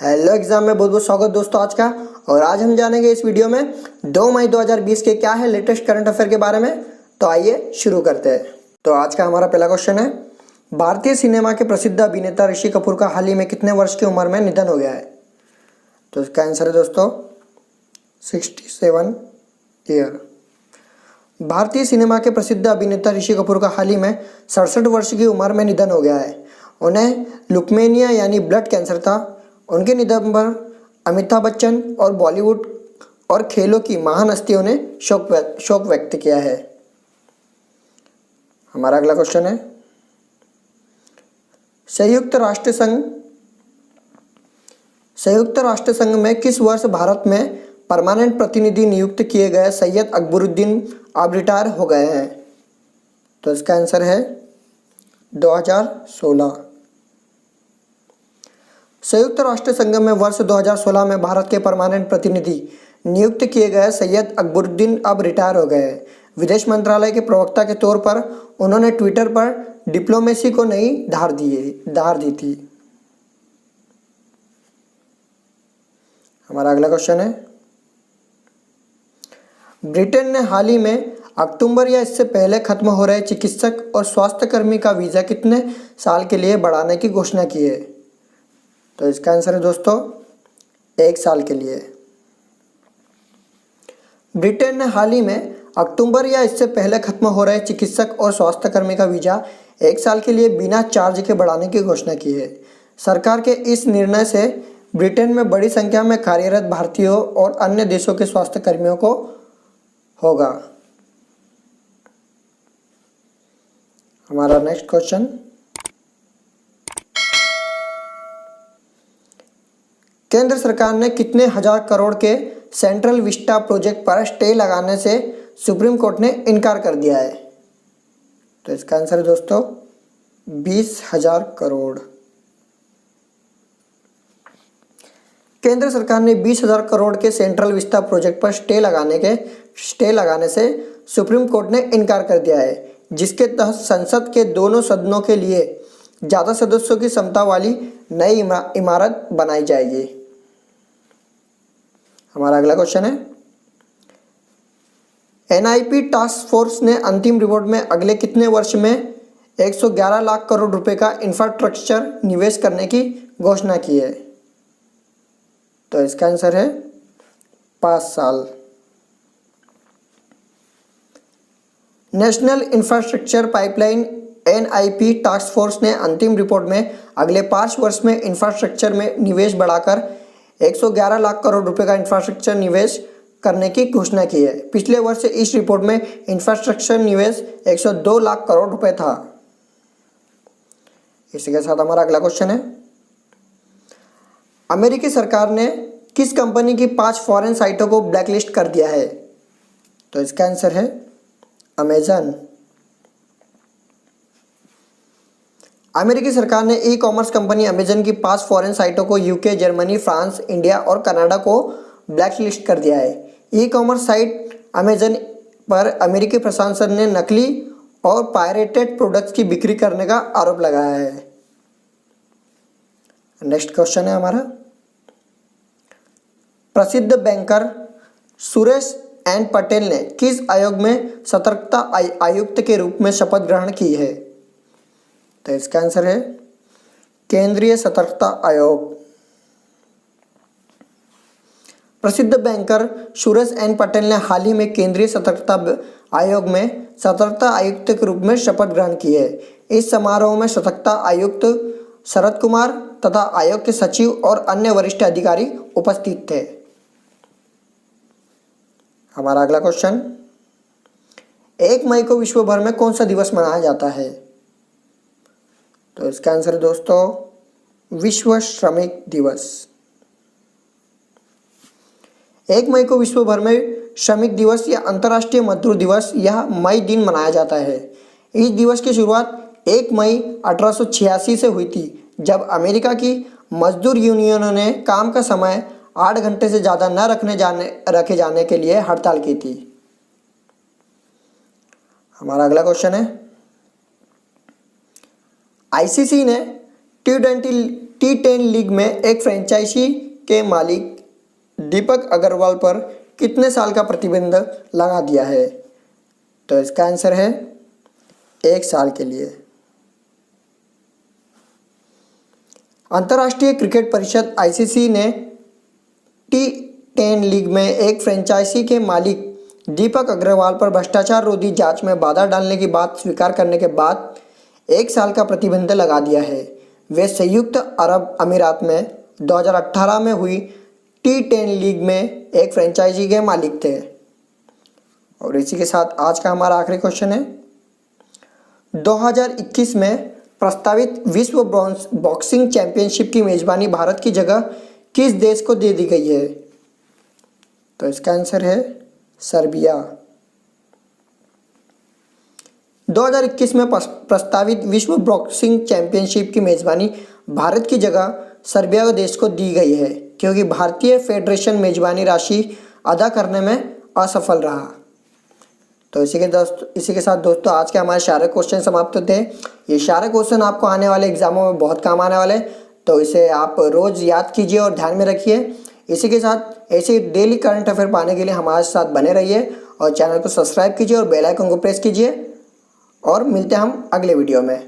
Hello exam में बहुत बहुत स्वागत दोस्तों आज का। और आज हम जानेंगे इस वीडियो में 2 मई 2020 के क्या है लेटेस्ट करंट अफेयर के बारे में। तो आइए शुरू करते हैं। तो आज का हमारा पहला क्वेश्चन है, भारतीय सिनेमा के प्रसिद्ध अभिनेता ऋषि कपूर का हाल ही में कितने वर्ष की उम्र में निधन हो गया है। तो इसका आंसर है दोस्तों 67 ईयर। भारतीय सिनेमा के प्रसिद्ध अभिनेता ऋषि कपूर का हाल ही में 67 वर्ष की उम्र में निधन हो गया है। उन्हें लुकेमिया यानी ब्लड कैंसर था। उनके निधन पर अमिताभ बच्चन और बॉलीवुड और खेलों की महान हस्तियों ने शोक व्यक्त किया है। हमारा अगला क्वेश्चन है, संयुक्त राष्ट्र संघ में किस वर्ष भारत में परमानेंट प्रतिनिधि नियुक्त किए गए सैयद अकबरुद्दीन अब रिटायर हो गए हैं। तो इसका आंसर है 2016। संयुक्त राष्ट्र संघ में वर्ष 2016 में भारत के परमानेंट प्रतिनिधि नियुक्त किए गए सैयद अकबरुद्दीन अब रिटायर हो गए हैं। विदेश मंत्रालय के प्रवक्ता के तौर पर उन्होंने ट्विटर पर डिप्लोमेसी को नई धार दी थी। हमारा अगला क्वेश्चन है, ब्रिटेन ने हाल ही में अक्टूबर या इससे पहले खत्म हो रहे चिकित्सक और स्वास्थ्य कर्मी का वीज़ा कितने साल के लिए बढ़ाने की घोषणा की है। तो इसका आंसर है दोस्तों 1 साल के लिए। ब्रिटेन ने हाल ही में अक्टूबर या इससे पहले खत्म हो रहे चिकित्सक और स्वास्थ्य कर्मी का वीज़ा 1 साल के लिए बिना चार्ज के बढ़ाने की घोषणा की है। सरकार के इस निर्णय से ब्रिटेन में बड़ी संख्या में कार्यरत भारतीयों और अन्य देशों के स्वास्थ्य कर्मियों को होगा। हमारा नेक्स्ट क्वेश्चन, केंद्र सरकार ने कितने हजार करोड़ के सेंट्रल विस्टा प्रोजेक्ट पर स्टे लगाने से सुप्रीम कोर्ट ने इनकार कर दिया है। तो इसका आंसर है दोस्तों 20,000 करोड़। केंद्र सरकार ने 20,000 करोड़ के सेंट्रल विस्टा प्रोजेक्ट पर स्टे लगाने से सुप्रीम कोर्ट ने इनकार कर दिया है, जिसके तहत संसद के दोनों सदनों के लिए ज़्यादा सदस्यों की क्षमता वाली नई इमारत बनाई जाएगी। हमारा अगला क्वेश्चन है, एनआईपी टास्क फोर्स ने अंतिम रिपोर्ट में अगले कितने वर्ष में 111 लाख करोड़ रुपए का इंफ्रास्ट्रक्चर निवेश करने की घोषणा की है। तो इसका आंसर है 5 साल। National infrastructure pipeline NIP task force ने अंतिम रिपोर्ट में अगले 5 वर्ष में इंफ्रास्ट्रक्चर में निवेश बढ़ाकर 111 लाख करोड़ रुपए का इंफ्रास्ट्रक्चर निवेश करने की घोषणा की है। पिछले वर्ष इस रिपोर्ट में इंफ्रास्ट्रक्चर निवेश 102 लाख करोड़ रुपए था। इसी के साथ हमारा अगला क्वेश्चन है, अमेरिकी सरकार ने किस कंपनी की 5 फॉरेन साइटों को ब्लैकलिस्ट कर दिया है। तो इसका आंसर है अमेजन। अमेरिकी सरकार ने ई कॉमर्स कंपनी अमेजन की 5 फॉरेन साइटों को यूके, जर्मनी, फ्रांस, इंडिया और कनाडा को ब्लैकलिस्ट कर दिया है। ई कॉमर्स साइट अमेजन पर अमेरिकी प्रशासन ने नकली और पायरेटेड प्रोडक्ट्स की बिक्री करने का आरोप लगाया है। नेक्स्ट क्वेश्चन है हमारा, प्रसिद्ध बैंकर सुरेश एन पटेल ने किस आयोग में सतर्कता आयुक्त के रूप में शपथ ग्रहण की है। तो इसका आंसर है केंद्रीय सतर्कता आयोग। प्रसिद्ध बैंकर सुरेश एन पटेल ने हाल ही में केंद्रीय सतर्कता आयोग में सतर्कता आयुक्त के रूप में शपथ ग्रहण की है। इस समारोह में सतर्कता आयुक्त शरद कुमार तथा आयोग के सचिव और अन्य वरिष्ठ अधिकारी उपस्थित थे। हमारा अगला क्वेश्चन, 1 मई को विश्व भर में कौन सा दिवस मनाया जाता है। तो इसका आंसर है दोस्तों विश्व श्रमिक दिवस। 1 मई को विश्व भर में श्रमिक दिवस या अंतर्राष्ट्रीय मजदूर दिवस यह मई दिन मनाया जाता है। इस दिवस की शुरुआत 1 मई 1886 से हुई थी, जब अमेरिका की मजदूर यूनियनों ने काम का समय 8 घंटे से ज़्यादा न रखे जाने के लिए हड़ताल की थी। हमारा अगला क्वेश्चन है, आईसीसी ने T10 लीग में एक फ्रेंचाइजी के मालिक दीपक अग्रवाल पर कितने साल का प्रतिबंध लगा दिया है? तो इसका आंसर है 1 साल के लिए। अंतर्राष्ट्रीय क्रिकेट परिषद ICC ने T10 लीग में एक फ्रेंचाइजी के मालिक दीपक अग्रवाल पर भ्रष्टाचार रोधी जांच में बाधा डालने की बात स्वीकार करने के बाद 1 साल का प्रतिबंध लगा दिया है। वे संयुक्त अरब अमीरात में 2018 में हुई T10 लीग में एक फ्रेंचाइजी के मालिक थे। और इसी के साथ आज का हमारा आखिरी क्वेश्चन है, 2021 में प्रस्तावित विश्व ब्रॉन्ज बॉक्सिंग चैंपियनशिप की मेजबानी भारत की जगह किस देश को दे दी गई है? तो इसका आंसर है सर्बिया। 2021 में प्रस्तावित विश्व बॉक्सिंग चैंपियनशिप की मेजबानी भारत की जगह सर्बिया देश को दी गई है, क्योंकि भारतीय फेडरेशन मेजबानी राशि अदा करने में असफल रहा। तो इसी के साथ दोस्तों आज के हमारे सारे क्वेश्चन समाप्त होते हैं। ये सारे क्वेश्चन आपको आने वाले एग्जामों में बहुत काम आने वाले हैं, तो इसे आप रोज़ याद कीजिए और ध्यान में रखिए। इसी के साथ ऐसे डेली करंट अफेयर पाने के लिए हमारे साथ बने रहिए और चैनल को सब्सक्राइब कीजिए और बेल आइकन को प्रेस कीजिए। और मिलते हैं हम अगले वीडियो में।